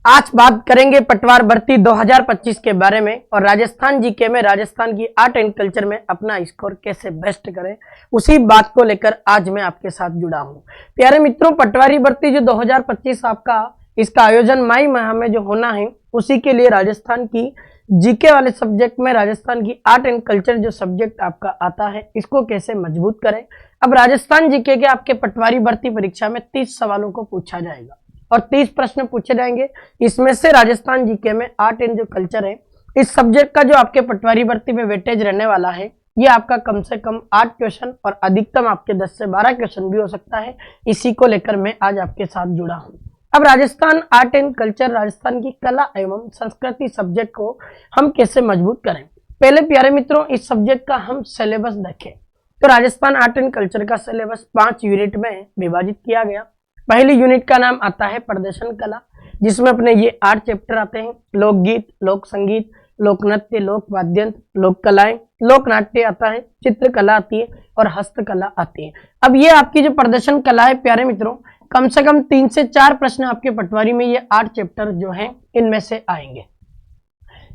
आज बात करेंगे पटवार भर्ती 2025 के बारे में और राजस्थान जीके में राजस्थान की आर्ट एंड कल्चर में अपना स्कोर कैसे बेस्ट करें, उसी बात को लेकर आज मैं आपके साथ जुड़ा हूं। प्यारे मित्रों, पटवारी भर्ती जो 2025 आपका इसका आयोजन मई माह में जो होना है, उसी के लिए राजस्थान की जीके वाले सब्जेक्ट में राजस्थान की आर्ट एंड कल्चर जो सब्जेक्ट आपका आता है, इसको कैसे मजबूत करें। अब राजस्थान जीके के आपके पटवारी भर्ती परीक्षा में 30 सवालों को पूछा जाएगा और 30 प्रश्न पूछे जाएंगे। इसमें से राजस्थान जीके में आर्ट एंड जो कल्चर है, इस सब्जेक्ट का जो आपके पटवारी भर्ती में वेटेज रहने वाला है, ये आपका कम से कम 8 क्वेश्चन और अधिकतम आपके 10 से 12 क्वेश्चन भी हो सकता है। इसी को लेकर मैं आज आपके साथ जुड़ा हूं। अब Rajasthan art and culture, Rajasthan की कला एवं संस्कृति सब्जेक्ट को हम कैसे मजबूत करें। पहले प्यारे मित्रों, इस सब्जेक्ट का हम सिलेबस देखें तो राजस्थान आर्ट एंड कल्चर का सिलेबस 5 यूनिट में विभाजित किया गया। पहली यूनिट का नाम आता है प्रदर्शन कला, जिसमें अपने ये 8 चैप्टर आते हैं। लोकगीत, लोक संगीत, लोक नृत्य, लोक वाद्यंत्र, लोक कलाएं, लोक नाट्य आता है, चित्रकला आती है और हस्तकला आती है। अब ये आपकी जो प्रदर्शन कला है प्यारे मित्रों, कम से कम 3 से 4 प्रश्न आपके पटवारी में ये 8 चैप्टर जो हैं इनमें से आएंगे।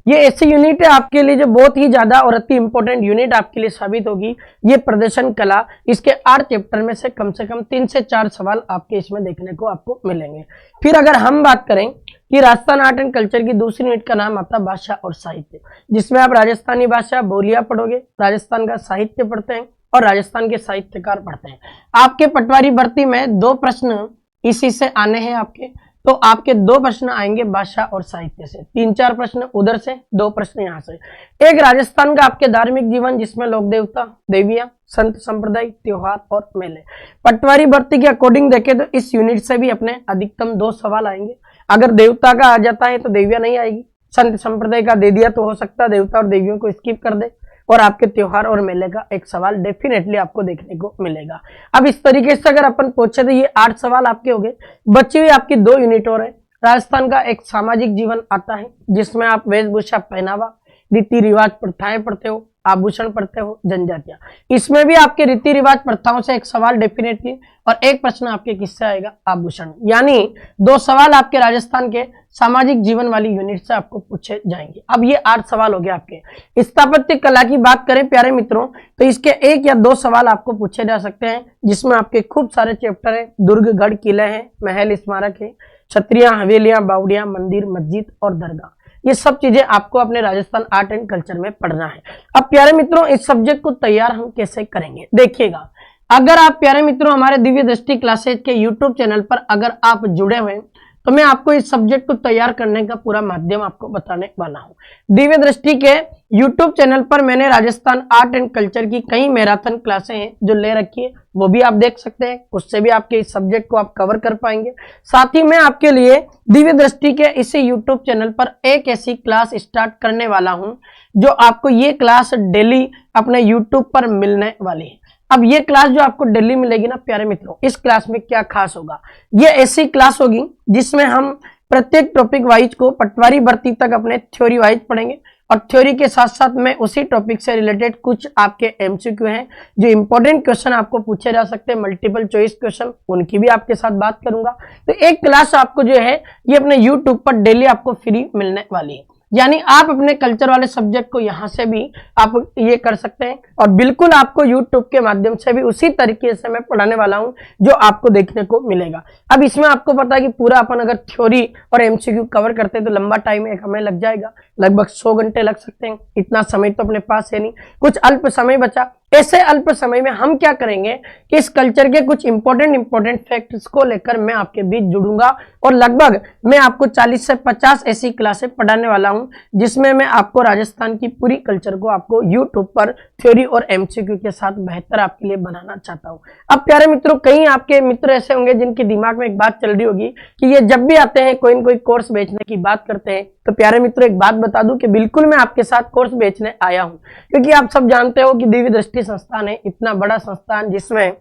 ये ऐसी यूनिट है आपके लिए जो बहुत ही ज्यादा और अति इंपॉर्टेंट यूनिट आपके लिए साबित होगी। ये प्रदर्शन कला, इसके 8 चैप्टर में से कम 3 से 4 सवाल आपके इसमें देखने को आपको मिलेंगे। फिर अगर हम बात करें कि राजस्थान आर्ट एंड कल्चर की दूसरी यूनिट का नाम आता है भाषा और साहित्य, जिसमें आप राजस्थानी भाषा बोलियां पढ़ोगे, राजस्थान का साहित्य पढ़ते हैं और राजस्थान के साहित्यकार पढ़ते हैं। आपके पटवारी भर्ती में 2 प्रश्न इसी से आने हैं आपके, तो आपके 2 प्रश्न आएंगे भाषा और साहित्य से, 3-4 प्रश्न उधर से, 2 प्रश्न यहाँ से। एक राजस्थान का आपके धार्मिक जीवन, जिसमें लोक देवता, देवियां, संत संप्रदाय, त्योहार और मेले। पटवारी भर्ती के अकॉर्डिंग देखें तो इस यूनिट से भी अपने अधिकतम 2 सवाल आएंगे। अगर देवता का आ जाता है तो देवियां नहीं आएगी, संत संप्रदाय का दे दिया तो हो सकता है देवता और देवियों को स्किप कर दे, और आपके त्योहार और मेले का एक सवाल डेफिनेटली आपको देखने को मिलेगा। अब इस तरीके से अगर अपन पूछे तो ये 8 सवाल आपके हो गए। बची हुई आपकी 2 यूनिट और है। राजस्थान का एक सामाजिक जीवन आता है, जिसमें आप वेशभूषा, पहनावा, रीति रिवाज, प्रथाएं पढ़ते हो, आभूषण पढ़ते हो, जनजातियां। इसमें भी आपके रीति रिवाज, प्रथाओं से एक सवाल डेफिनेटली और एक प्रश्न आपके किससे आएगा, आभूषण। यानी 2 सवाल आपके राजस्थान के सामाजिक जीवन वाली यूनिट से आपको पूछे जाएंगे। अब ये 8 सवाल हो गए आपके। स्थापत्य कला की बात करें प्यारे मित्रों, तो इसके 1 या 2 सवाल आपको पूछे जा सकते हैं, जिसमें आपके खूब सारे चैप्टर है। दुर्ग, गढ़, किले हैं, महल, स्मारक है, छत्रियां, हवेलियां, बावड़ियां, मंदिर, मस्जिद और दरगाह। ये सब चीजें आपको अपने राजस्थान आर्ट एंड कल्चर में पढ़ना है। अब प्यारे मित्रों, इस सब्जेक्ट को तैयार हम कैसे करेंगे, देखिएगा। अगर आप प्यारे मित्रों हमारे दिव्य दृष्टि क्लासेज के यूट्यूब चैनल पर अगर आप जुड़े हुए हैं, तो मैं आपको इस सब्जेक्ट को तैयार करने का पूरा माध्यम आपको बताने वाला हूं। दिव्य दृष्टि के यूट्यूब चैनल पर मैंने राजस्थान आर्ट एंड कल्चर की कई मैराथन क्लासें हैं जो ले रखी है, वो भी आप देख सकते हैं। उससे भी आपके इस सब्जेक्ट को आप कवर कर पाएंगे। साथ ही मैं आपके लिए दिव्य दृष्टि के इसी यूट्यूब चैनल पर एक ऐसी क्लास स्टार्ट करने वाला हूं, जो आपको ये क्लास डेली अपने यूट्यूब पर मिलने वाली है। अब ये क्लास जो आपको दिल्ली मिलेगी ना प्यारे मित्रों, इस क्लास में क्या खास होगा, ये ऐसी क्लास होगी जिसमें हम प्रत्येक टॉपिक वाइज को पटवारी भर्ती तक अपने थ्योरी वाइज पढ़ेंगे, और थ्योरी के साथ साथ में उसी टॉपिक से रिलेटेड कुछ आपके एमसीक्यू हैं जो इंपॉर्टेंट क्वेश्चन आपको पूछे जा सकते हैं, मल्टीपल चॉइस क्वेश्चन, उनकी भी आपके साथ बात करूंगा। तो एक क्लास आपको जो है ये अपने यूट्यूब पर डेली आपको फ्री मिलने वाली है। यानी आप अपने कल्चर वाले सब्जेक्ट को यहां से भी आप ये कर सकते हैं, और बिल्कुल आपको YouTube के माध्यम से भी उसी तरीके से मैं पढ़ाने वाला हूं जो आपको देखने को मिलेगा। अब इसमें आपको पता है कि पूरा अपन अगर थ्योरी और एमसीक्यू कवर करते हैं तो लंबा टाइम एक हमें लग जाएगा, लगभग 100 घंटे लग सकते हैं। इतना समय तो अपने पास है नहीं, कुछ अल्प समय बचा। ऐसे अल्प समय में हम क्या करेंगे कि इस कल्चर के कुछ इंपॉर्टेंट फैक्ट्स को लेकर मैं आपके बीच जुड़ूंगा, और लगभग मैं आपको 40 से 50 ऐसी क्लासें पढ़ाने वाला हूं, जिसमें मैं आपको राजस्थान की पूरी कल्चर को आपको यूट्यूब पर थ्योरी और एमसीक्यू के साथ बेहतर आपके लिए बनाना चाहता हूं। अब प्यारे मित्रों, कई आपके मित्र ऐसे होंगे जिनके दिमाग में एक बात चल रही होगी कि ये जब भी आते हैं कोई न कोई कोर्स बेचने की बात करते हैं। तो प्यारे मित्रों, एक बात बता दूं कि बिल्कुल मैं आपके साथ कोर्स बेचने आया हूं, क्योंकि आप सब जानते हो कि दिव्य दृष्टि संस्थान है, इतना बड़ा संस्थान जिसमें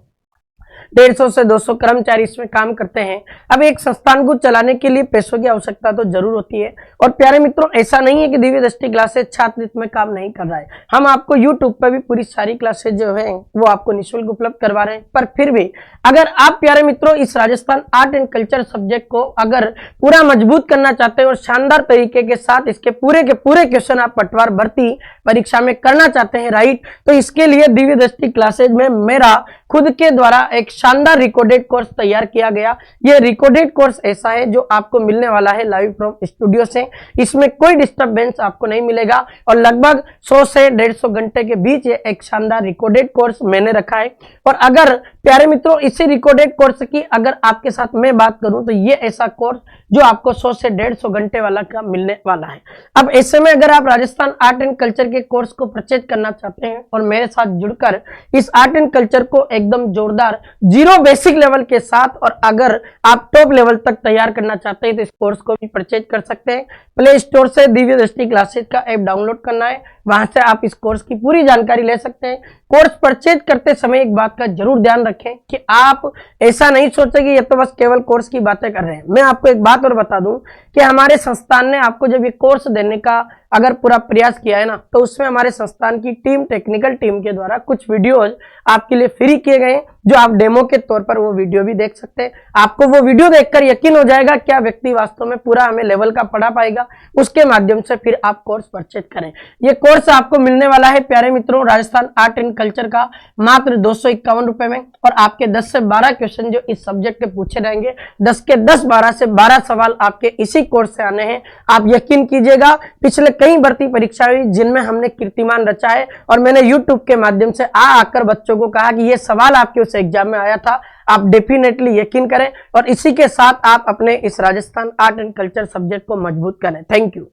150 से 200 कर्मचारी इसमें काम करते हैं। अब एक संस्थान को चलाने के लिए पैसों की आवश्यकता तो जरूर होती है। और प्यारे मित्रों, ऐसा नहीं है कि दिव्य दृष्टि क्लासेज छात्र में काम नहीं कर रहा है। हम आपको यूट्यूब पर भी पूरी सारी क्लासेज जो है वो आपको निःशुल्क उपलब्ध करवा रहे हैं। पर फिर भी अगर आप प्यारे मित्रों इस Rajasthan art and culture subject को अगर पूरा मजबूत करना चाहते हैं और शानदार तरीके के साथ इसके पूरे के पूरे क्वेश्चन आप पटवार भर्ती परीक्षा में करना चाहते हैं राइट, तो इसके लिए दिव्य दृष्टि क्लासेज में मेरा खुद के द्वारा एक शानदार रिकॉर्डेड कोर्स तैयार किया गया। यह रिकॉर्डेड कोर्स ऐसा है जो आपको मिलने वाला है लाइव फ्रॉम स्टूडियो से। इसमें कोई डिस्टर्बेंस आपको नहीं मिलेगा और लगभग 100 से 150 घंटे के बीच ये एक शानदार रिकॉर्डेड कोर्स मैंने रखा है। और अगर प्यारे मित्रों इसी रिकॉर्डेड कोर्स की अगर आपके साथ मैं बात करूं तो ये ऐसा कोर्स जो आपको 100 से 150 घंटे वाला का मिलने वाला है। अब ऐसे में अगर आप राजस्थान आर्ट एंड कल्चर के कोर्स को परचेज करना चाहते हैं और मेरे साथ जुड़कर इस आर्ट एंड कल्चर को एकदम जोरदार जीरो बेसिक लेवल के साथ और अगर आप टॉप लेवल तक तैयार करना चाहते हैं तो इस कोर्स को भी परचेज कर सकते हैं। प्ले स्टोर से दिव्य दृष्टि क्लासेज का ऐप डाउनलोड करना है, वहां से आप इस कोर्स की पूरी जानकारी ले सकते हैं। कोर्स परचेज करते समय एक बात का जरूर ध्यान रखें कि आप ऐसा नहीं सोचें कि ये तो बस केवल कोर्स की बातें कर रहे हैं। मैं आपको एक बात और बता दूं कि हमारे संस्थान ने आपको जब ये कोर्स देने का अगर पूरा प्रयास किया है ना, तो उसमें हमारे संस्थान की टीम, टेक्निकल टीम के द्वारा कुछ वीडियोज आपके लिए फ्री किए गए हैं, जो आप डेमो के तौर पर वो वीडियो भी देख सकते हैं। आपको वो वीडियो देखकर यकीन हो जाएगा क्या व्यक्ति वास्तव में पूरा हमें लेवल का पढ़ा पाएगा। उसके माध्यम से फिर आप कोर्स परचेज करें। ये कोर्स आपको मिलने वाला है प्यारे मित्रों राजस्थान आर्ट एंड कल्चर का मात्र 251 रुपए में। और आपके 10 से 12 क्वेश्चन जो इस सब्जेक्ट के पूछे रहेंगे, 10 के 10, 12 से 12 सवाल आपके इसी कोर्स से आने हैं। आप यकीन कीजिएगा, पिछले कई भर्ती परीक्षा हुई जिनमें हमने कीर्तिमान रचा है और मैंने यूट्यूब के माध्यम से आकर बच्चों को कहा कि ये सवाल आपके उस एग्जाम में आया था। आप डेफिनेटली यकीन करें और इसी के साथ आप अपने इस Rajasthan art and culture subject को मजबूत करें। Thank you.